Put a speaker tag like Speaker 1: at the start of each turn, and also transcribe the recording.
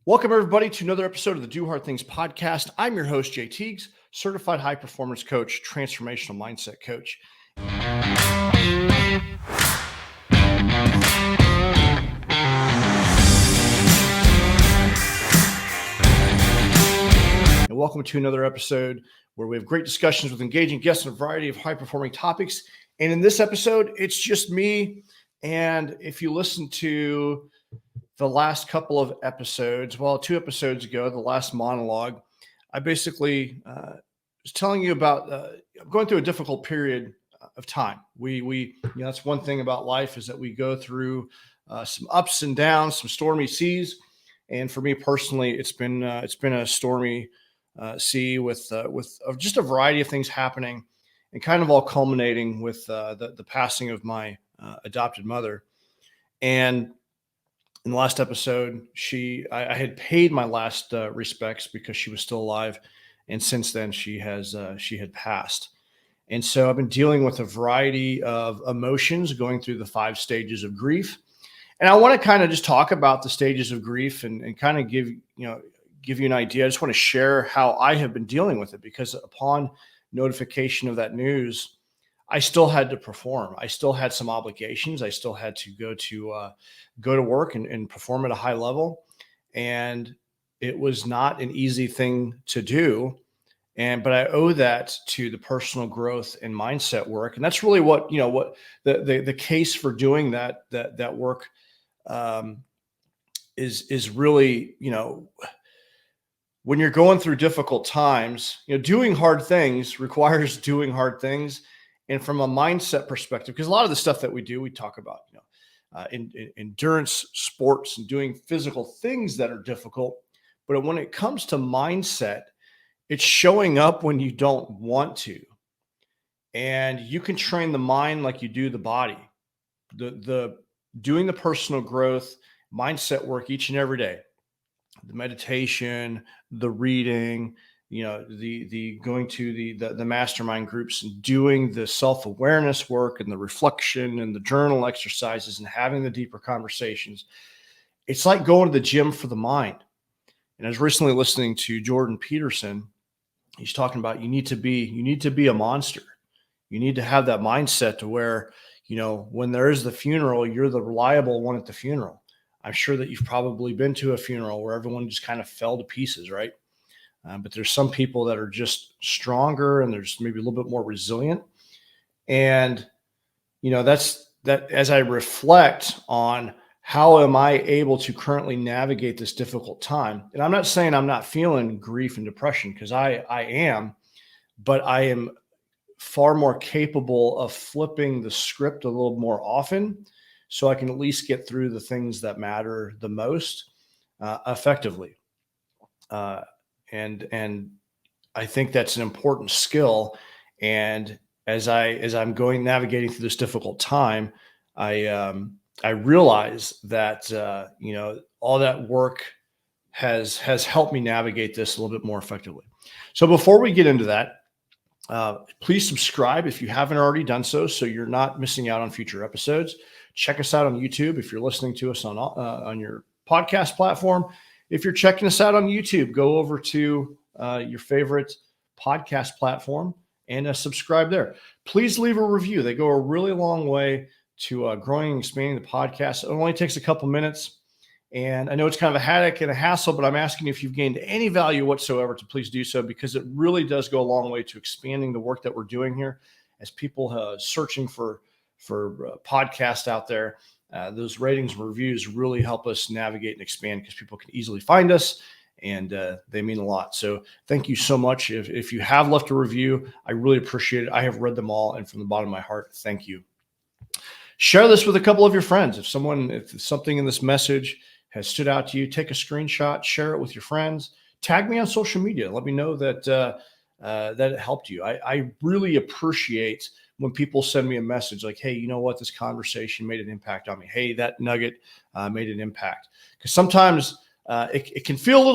Speaker 1: Welcome, everybody, to another episode of the Do Hard Things podcast. I'm your host, Jay Teagues, certified high performance coach, transformational mindset coach. And welcome to another episode where we have great discussions with engaging guests on a variety of high performing topics. And in this episode, it's just me. And if you listen to the last couple of episodes, well, 2 episodes ago, the last monologue, I basically was telling you about I'm going through a difficult period of time. That's one thing about life is that we go through some ups and downs, some stormy seas. And for me personally, it's been a stormy sea with just a variety of things happening, and kind of all culminating with the passing of my adopted mother. And in the last episode, I had paid my last respects because she was still alive, and since then she had passed. And so I've been dealing with a variety of emotions, going through the 5 stages of grief. And I want to kind of just talk about the stages of grief and kind of give you an idea. I just want to share how I have been dealing with it, because upon notification of that news, I still had to perform. I still had some obligations. I still had to go to work and perform at a high level. And it was not an easy thing to do. But I owe that to the personal growth and mindset work. And that's really what the case for doing that work is really, when you're going through difficult times, doing hard things requires doing hard things. And from a mindset perspective, because a lot of the stuff that we talk about, endurance sports and doing physical things that are difficult. But when it comes to mindset, it's showing up when you don't want to. And you can train the mind like you do the body. The doing the personal growth mindset work each and every day, the meditation, the reading, the going to the mastermind groups and doing the self-awareness work and the reflection and the journal exercises and having the deeper conversations. It's like going to the gym for the mind. And I was recently listening to Jordan Peterson. He's talking about you need to be a monster. You need to have that mindset to where, when there is the funeral, you're the reliable one at the funeral. I'm sure that you've probably been to a funeral where everyone just kind of fell to pieces, right? But there's some people that are just stronger and there's maybe a little bit more resilient. And, that's as I reflect on how am I able to currently navigate this difficult time. And I'm not saying I'm not feeling grief and depression, because I am, but I am far more capable of flipping the script a little more often, so I can at least get through the things that matter the most effectively. And I think that's an important skill. And as I'm navigating through this difficult time, I realize that all that work has helped me navigate this a little bit more effectively. So before we get into that, please subscribe if you haven't already done so you're not missing out on future episodes. Check us out on YouTube if you're listening to us on your podcast platform. If you're checking us out on YouTube, go over to your favorite podcast platform and subscribe there. Please leave a review. They go a really long way to growing and expanding the podcast. It only takes a couple minutes. And I know it's kind of a headache and a hassle, but I'm asking you, if you've gained any value whatsoever, to please do so, because it really does go a long way to expanding the work that we're doing here. As people searching for podcasts out there, those ratings and reviews really help us navigate and expand, because people can easily find us, and they mean a lot. So thank you so much. If you have left a review, I really appreciate it. I have read them all, and from the bottom of my heart, thank you. Share this with a couple of your friends. If something in this message has stood out to you, take a screenshot, share it with your friends, tag me on social media. Let me know that it helped you. I really appreciate when people send me a message like, hey, you know what? This conversation made an impact on me. Hey, that nugget made an impact. Because sometimes it can feel a little